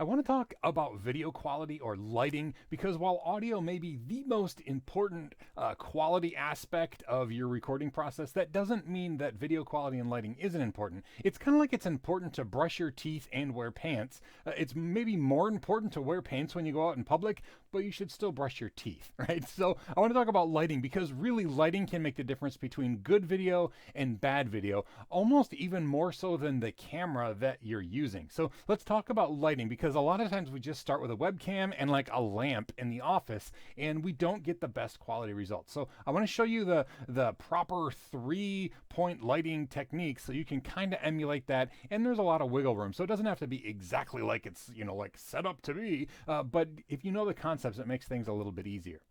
I want to talk about video quality or lighting because while audio may be the most important quality aspect of your recording process, that doesn't mean that video quality and lighting isn't important. It's kind of like it's important to brush your teeth and wear pants. It's maybe more important to wear pants when you go out in public, but you should still brush your teeth, right? So I want to talk about lighting because really lighting can make the difference between good video and bad video, almost even more so than the camera that you're using. So let's talk about lighting because a lot of times we just start with a webcam and like a lamp in the office and we don't get the best quality results. So I want to show you the proper 3-point lighting technique so you can kind of emulate that, and there's a lot of wiggle room. So it doesn't have to be exactly like it's, like set up to be, but if you know the concepts, it makes things a little bit easier.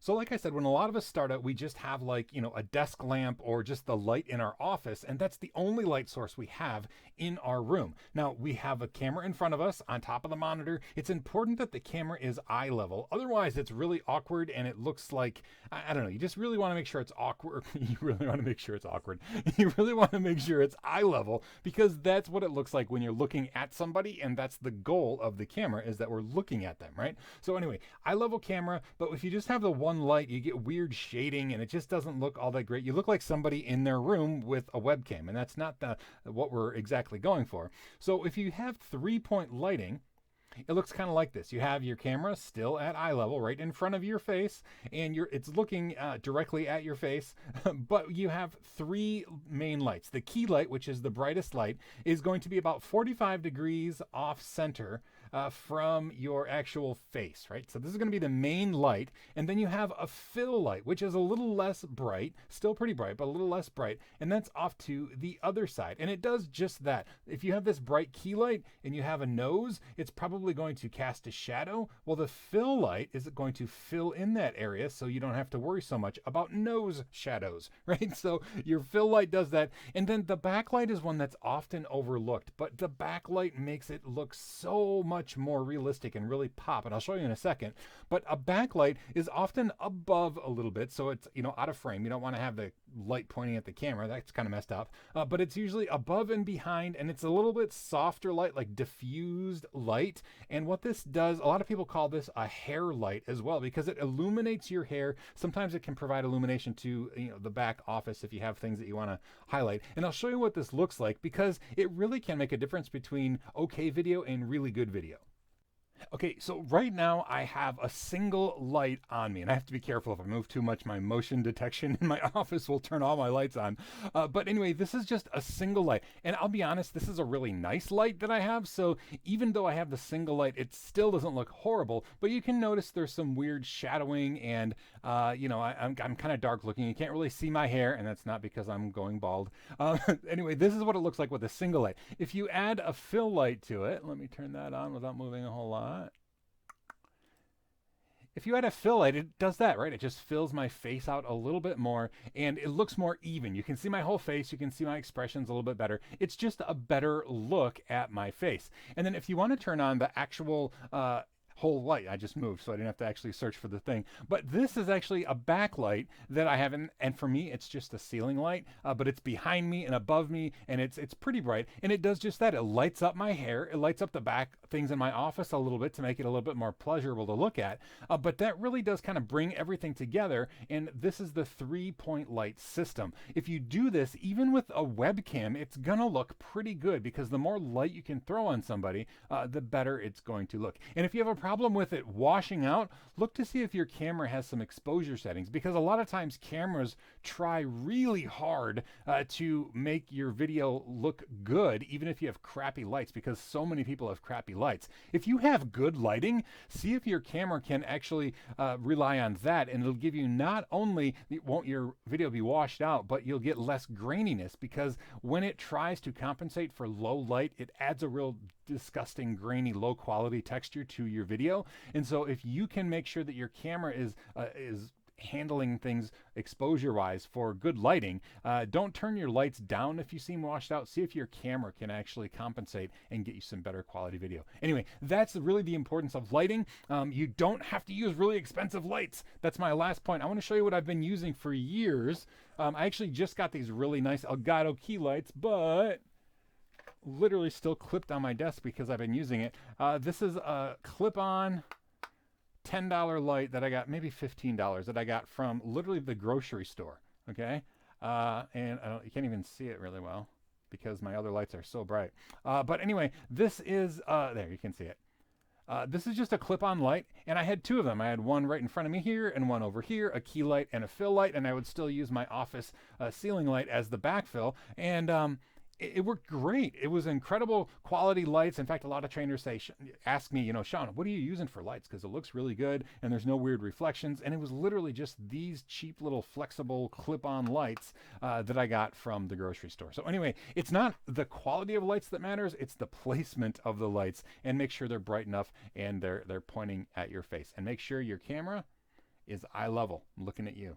So like I said, when a lot of us start out, we just have a desk lamp or just the light in our office, and that's the only light source we have in our room. Now, we have a camera in front of us on top of the monitor. It's important that the camera is eye level. Otherwise, it's really awkward and it looks like, I don't know, you just really want to make sure it's awkward. You really want to make sure it's awkward. You really want to make sure it's eye level because that's what it looks like when you're looking at somebody, and that's the goal of the camera is that we're looking at them, right? So anyway, eye level camera, but if you just have the one light, you get weird shading and it just doesn't look all that great. You look like somebody in their room with a webcam, and that's not what we're exactly going for. So if you have 3-point lighting, it looks kind of like this. You have your camera still at eye level right in front of your face, and it's looking directly at your face, but you have 3 main lights. The key light, which is the brightest light, is going to be about 45 degrees off center from your actual face, right? So this is going to be the main light, and then you have a fill light, which is a little less bright, still pretty bright, but a little less bright, and that's off to the other side. And it does just that. If you have this bright key light and you have a nose, it's probably going to cast a shadow. Well, the fill light is going to fill in that area so you don't have to worry so much about nose shadows, right? So your fill light does that. And then the backlight is one that's often overlooked, but the backlight makes it look so much more realistic and really pop, and I'll show you in a second. But a backlight is often above a little bit, so it's out of frame. You don't want to have the light pointing at the camera. That's kind of messed up. But it's usually above and behind, and it's a little bit softer light, like diffused light. And what this does, a lot of people call this a hair light as well, because it illuminates your hair. Sometimes it can provide illumination to the back office if you have things that you want to highlight. And I'll show you what this looks like because it really can make a difference between okay video and really good video. Okay, so right now I have a single light on me, and I have to be careful. If I move too much, my motion detection in my office will turn all my lights on. But anyway, this is just a single light, and I'll be honest, this is a really nice light that I have, so even though I have the single light, it still doesn't look horrible, but you can notice there's some weird shadowing, and I'm kind of dark looking. You can't really see my hair, and that's not because I'm going bald. Anyway, this is what it looks like with a single light. If you add a fill light to it, let me turn that on without moving a whole lot. If you add a fill light, it does that, right? It just fills my face out a little bit more, and it looks more even. You can see my whole face. You can see my expressions a little bit better. It's just a better look at my face. And then if you want to turn on the actual whole light. I just moved, so I didn't have to actually search for the thing. But this is actually a backlight that I have, and for me, it's just a ceiling light, but it's behind me and above me, and it's pretty bright, and it does just that. It lights up my hair. It lights up the back things in my office a little bit to make it a little bit more pleasurable to look at, but that really does kind of bring everything together, and this is the 3-point light system. If you do this, even with a webcam, it's gonna look pretty good because the more light you can throw on somebody, the better it's going to look. And if you have a problem with it washing out, look to see if your camera has some exposure settings, because a lot of times cameras try really hard to make your video look good, even if you have crappy lights, because so many people have crappy lights. If you have good lighting, see if your camera can actually rely on that, and it'll give you not only won't your video be washed out, but you'll get less graininess, because when it tries to compensate for low light, it adds a real disgusting, grainy, low quality texture to your video. And so if you can make sure that your camera is handling things exposure wise for good lighting, don't turn your lights down if you seem washed out. See if your camera can actually compensate and get you some better quality video. Anyway, that's really the importance of lighting. You don't have to use really expensive lights. That's my last point. I want to show you what I've been using for years. I actually just got these really nice Elgato key lights, but literally still clipped on my desk because I've been using it. This is a clip-on $10 light that I got, maybe $15 that I got from literally the grocery store. Okay, and you can't even see it really well because my other lights are so bright. But anyway, this is there, you can see it. This is just a clip-on light, and I had two of them. I had one right in front of me here and one over here, a key light and a fill light, and I would still use my office ceiling light as the backfill. And it worked great. It was incredible quality lights. In fact, a lot of trainers ask me, Sean, what are you using for lights? Because it looks really good and there's no weird reflections. And it was literally just these cheap little flexible clip-on lights that I got from the grocery store. So anyway, it's not the quality of lights that matters. It's the placement of the lights, and make sure they're bright enough and they're pointing at your face, and make sure your camera is eye level, looking at you.